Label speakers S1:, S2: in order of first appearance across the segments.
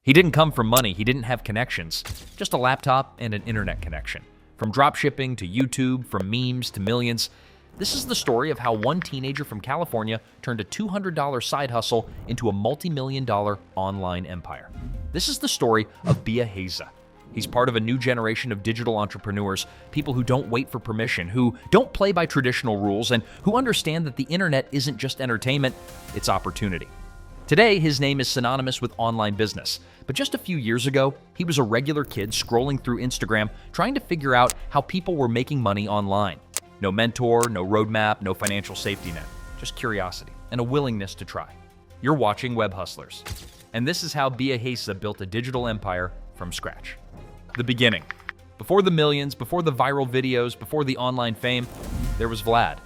S1: He didn't come from money, he didn't have connections, just a laptop and an internet connection. From dropshipping to YouTube, from memes to millions, this is the story of how one teenager from California turned a $200 side hustle into a multi-million-dollar online empire. This is the story of Bia Heza. He's part of a new generation of digital entrepreneurs, people who don't wait for permission, who don't play by traditional rules, and who understand that the internet isn't just entertainment, it's opportunity. Today, his name is synonymous with online business, but just a few years ago, he was a regular kid scrolling through Instagram trying to figure out how people were making money online. No mentor, no roadmap, no financial safety net, just curiosity and a willingness to try. You're watching Web Hustlers, and this is how Bia Heza built a digital empire from scratch. The beginning. Before the millions, before the viral videos, before the online fame, there was Vlad.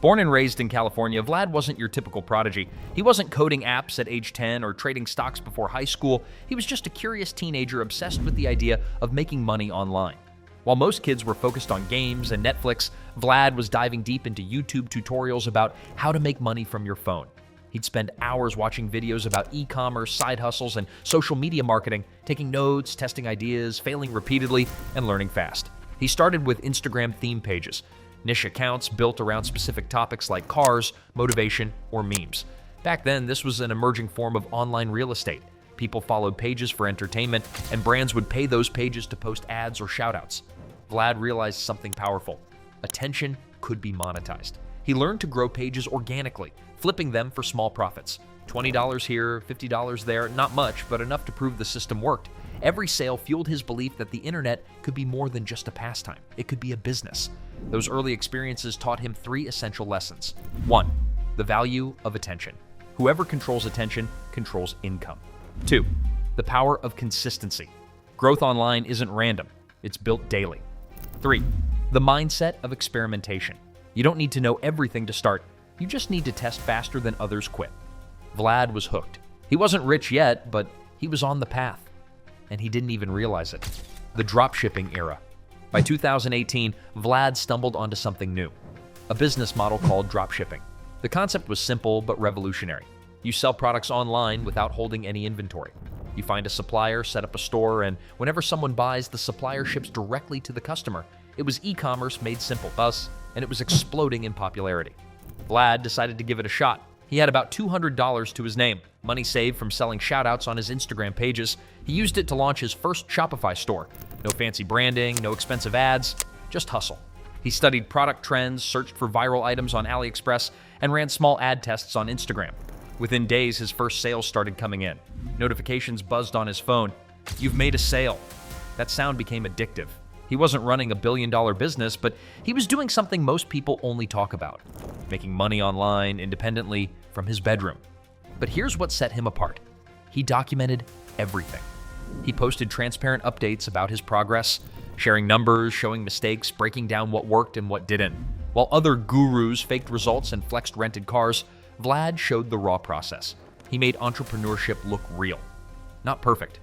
S1: Born and raised in California, Vlad wasn't your typical prodigy. He wasn't coding apps at age 10 or trading stocks before high school. He was just a curious teenager obsessed with the idea of making money online. While most kids were focused on games and Netflix, Vlad was diving deep into YouTube tutorials about how to make money from your phone. He'd spend hours watching videos about e-commerce, side hustles, and social media marketing, taking notes, testing ideas, failing repeatedly, and learning fast. He started with Instagram theme pages, niche accounts built around specific topics like cars, motivation, or memes. Back then, this was an emerging form of online real estate. People followed pages for entertainment, and brands would pay those pages to post ads or shoutouts. Vlad realized something powerful. Attention could be monetized. He learned to grow pages organically, flipping them for small profits. $20 here, $50 there, not much, but enough to prove the system worked. Every sale fueled his belief that the internet could be more than just a pastime. It could be a business. Those early experiences taught him 3 essential lessons. 1. The value of attention. Whoever controls attention controls income. 2. The power of consistency. Growth online isn't random. It's built daily. 3. The mindset of experimentation. You don't need to know everything to start. You just need to test faster than others quit. Vlad was hooked. He wasn't rich yet, but he was on the path. And he didn't even realize it. The dropshipping era. By 2018, Vlad stumbled onto something new. A business model called dropshipping. The concept was simple but revolutionary. You sell products online without holding any inventory. You find a supplier, set up a store, and whenever someone buys, the supplier ships directly to the customer. It was e-commerce made simple, and it was exploding in popularity. Vlad decided to give it a shot. He had about $200 to his name, money saved from selling shoutouts on his Instagram pages. He used it to launch his first Shopify store. No fancy branding, no expensive ads, just hustle. He studied product trends, searched for viral items on AliExpress, and ran small ad tests on Instagram. Within days, his first sales started coming in. Notifications buzzed on his phone. "You've made a sale." That sound became addictive. He wasn't running a billion-dollar business, but he was doing something most people only talk about: making money online, independently, from his bedroom. But here's what set him apart. He documented everything. He posted transparent updates about his progress, sharing numbers, showing mistakes, breaking down what worked and what didn't. While other gurus faked results and flexed rented cars, Vlad showed the raw process. He made entrepreneurship look real. Not perfect.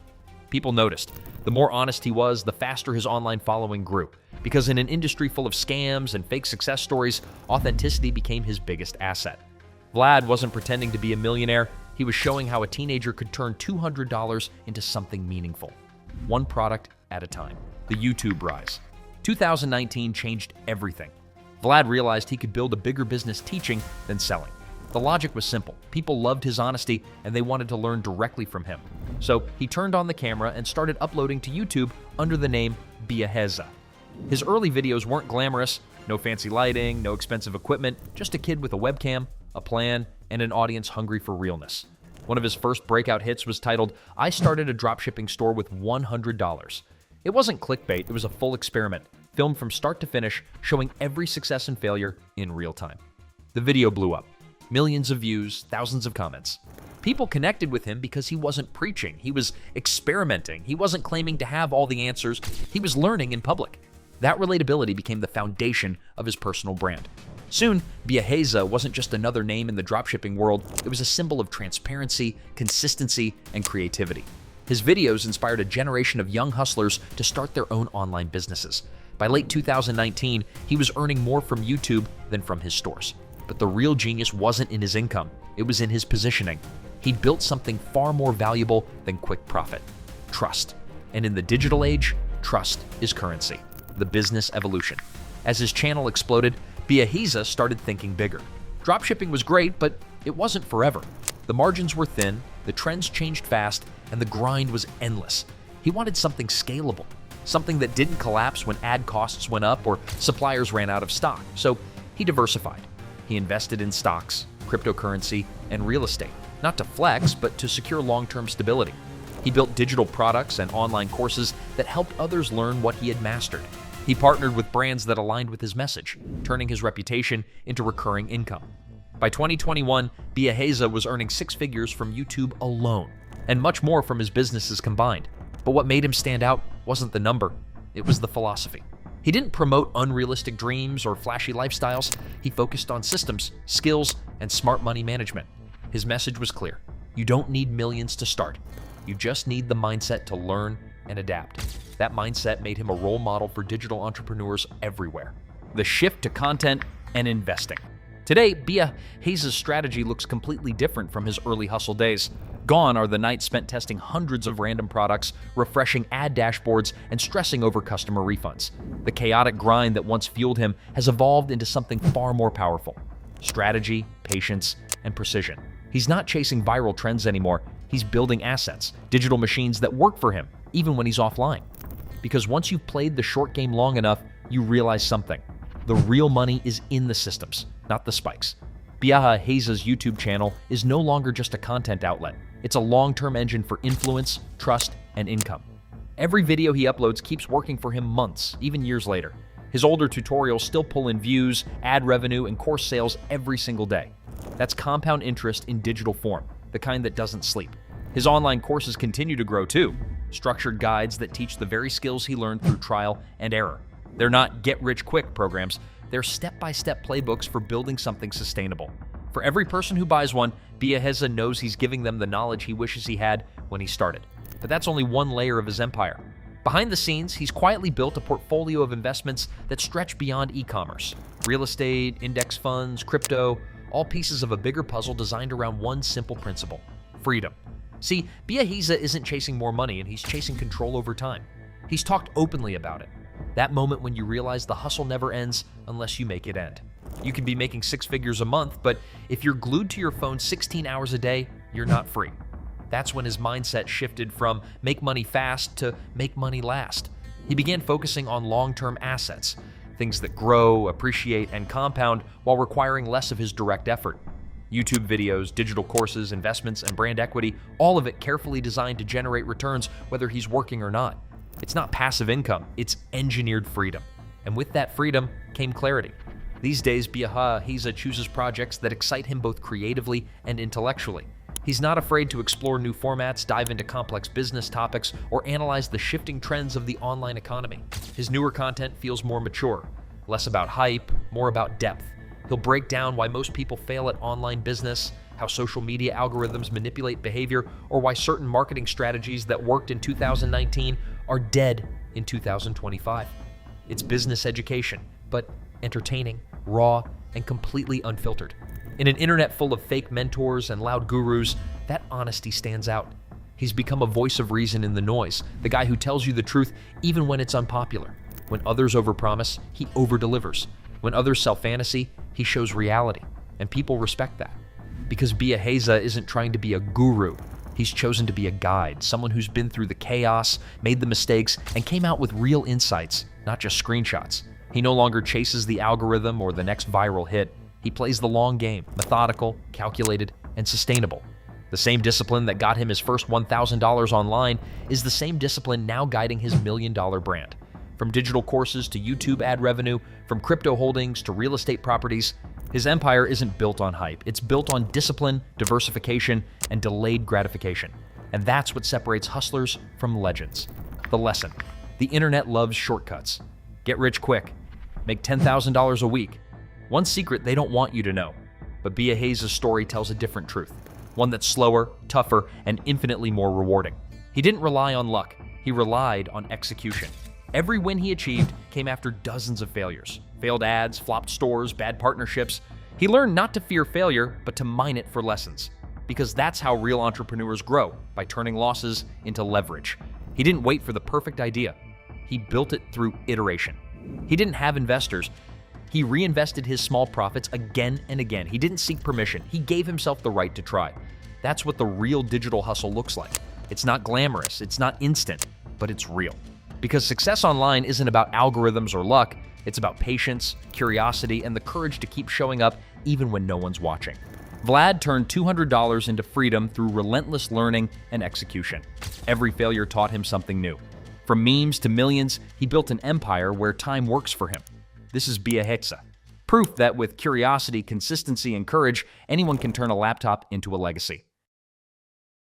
S1: People noticed. The more honest he was, the faster his online following grew. Because in an industry full of scams and fake success stories, authenticity became his biggest asset. Vlad wasn't pretending to be a millionaire. He was showing how a teenager could turn $200 into something meaningful. One product at a time. The YouTube rise. 2019 changed everything. Vlad realized he could build a bigger business teaching than selling. The logic was simple. People loved his honesty, and they wanted to learn directly from him. So he turned on the camera and started uploading to YouTube under the name Bia Heza. His early videos weren't glamorous, no fancy lighting, no expensive equipment, just a kid with a webcam, a plan, and an audience hungry for realness. One of his first breakout hits was titled, "I started a dropshipping store with $100. It wasn't clickbait, it was a full experiment, filmed from start to finish, showing every success and failure in real time. The video blew up. Millions of views, thousands of comments. People connected with him because he wasn't preaching. He was experimenting. He wasn't claiming to have all the answers. He was learning in public. That relatability became the foundation of his personal brand. Soon, Bia Heza wasn't just another name in the dropshipping world. It was a symbol of transparency, consistency, and creativity. His videos inspired a generation of young hustlers to start their own online businesses. By late 2019, he was earning more from YouTube than from his stores. But the real genius wasn't in his income. It was in his positioning. He'd built something far more valuable than quick profit: trust. And in the digital age, trust is currency. The business evolution. As his channel exploded, Biahiza started thinking bigger. Dropshipping was great, but it wasn't forever. The margins were thin, the trends changed fast, and the grind was endless. He wanted something scalable, something that didn't collapse when ad costs went up or suppliers ran out of stock. So he diversified. He invested in stocks, cryptocurrency, and real estate, not to flex, but to secure long-term stability. He built digital products and online courses that helped others learn what he had mastered. He partnered with brands that aligned with his message, turning his reputation into recurring income. By 2021, Biahiza was earning six figures from YouTube alone, and much more from his businesses combined. But what made him stand out wasn't the number, it was the philosophy. He didn't promote unrealistic dreams or flashy lifestyles. He focused on systems, skills, and smart money management. His message was clear: you don't need millions to start. You just need the mindset to learn and adapt. That mindset made him a role model for digital entrepreneurs everywhere. The shift to content and investing. Today, Biahiza's strategy looks completely different from his early hustle days. Gone are the nights spent testing hundreds of random products, refreshing ad dashboards, and stressing over customer refunds. The chaotic grind that once fueled him has evolved into something far more powerful: strategy, patience, and precision. He's not chasing viral trends anymore. He's building assets, digital machines that work for him, even when he's offline. Because once you've played the short game long enough, you realize something: the real money is in the systems, not the spikes. Biahiza's YouTube channel is no longer just a content outlet. It's a long-term engine for influence, trust, and income. Every video he uploads keeps working for him months, even years later. His older tutorials still pull in views, ad revenue, and course sales every single day. That's compound interest in digital form, the kind that doesn't sleep. His online courses continue to grow too, structured guides that teach the very skills he learned through trial and error. They're not get-rich-quick programs. They're step-by-step playbooks for building something sustainable. For every person who buys one, Biahiza knows he's giving them the knowledge he wishes he had when he started. But that's only one layer of his empire. Behind the scenes, he's quietly built a portfolio of investments that stretch beyond e-commerce. Real estate, index funds, crypto, all pieces of a bigger puzzle designed around one simple principle: freedom. See, Biahiza isn't chasing more money, and he's chasing control over time. He's talked openly about it. That moment when you realize the hustle never ends unless you make it end. You can be making six figures a month, but if you're glued to your phone 16 hours a day, you're not free. That's when his mindset shifted from make money fast to make money last. He began focusing on long-term assets, things that grow, appreciate, and compound while requiring less of his direct effort. YouTube videos, digital courses, investments, and brand equity, all of it carefully designed to generate returns whether he's working or not. It's not passive income, it's engineered freedom. And with that freedom came clarity. These days, Biahiza chooses projects that excite him both creatively and intellectually. He's not afraid to explore new formats, dive into complex business topics, or analyze the shifting trends of the online economy. His newer content feels more mature, less about hype, more about depth. He'll break down why most people fail at online business, how social media algorithms manipulate behavior, or why certain marketing strategies that worked in 2019 are dead in 2025. It's business education, but entertaining, raw, and completely unfiltered. In an internet full of fake mentors and loud gurus, that honesty stands out. He's become a voice of reason in the noise, the guy who tells you the truth even when it's unpopular. When others overpromise, he overdelivers. When others sell fantasy, he shows reality, and people respect that. Because Biahiza isn't trying to be a guru. He's chosen to be a guide, someone who's been through the chaos, made the mistakes, and came out with real insights, not just screenshots. He no longer chases the algorithm or the next viral hit. He plays the long game, methodical, calculated, and sustainable. The same discipline that got him his first $1,000 online is the same discipline now guiding his million-dollar brand. From digital courses to YouTube ad revenue, from crypto holdings to real estate properties, his empire isn't built on hype. It's built on discipline, diversification, and delayed gratification. And that's what separates hustlers from legends. The lesson: the internet loves shortcuts. Get rich quick. Make $10,000 a week. One secret they don't want you to know. But Biahiza's story tells a different truth. One that's slower, tougher, and infinitely more rewarding. He didn't rely on luck. He relied on execution. Every win he achieved came after dozens of failures. Failed ads, flopped stores, bad partnerships. He learned not to fear failure, but to mine it for lessons. because that's how real entrepreneurs grow, by turning losses into leverage. He didn't wait for the perfect idea. He built it through iteration. He didn't have investors. He reinvested his small profits again and again. He didn't seek permission. He gave himself the right to try. That's what the real digital hustle looks like. It's not glamorous, it's not instant, but it's real. Because success online isn't about algorithms or luck, it's about patience, curiosity, and the courage to keep showing up even when no one's watching. Vlad turned $200 into freedom through relentless learning and execution. Every failure taught him something new. From memes to millions, he built an empire where time works for him. This is Biahitsa, proof that with curiosity, consistency, and courage, anyone can turn a laptop into a legacy.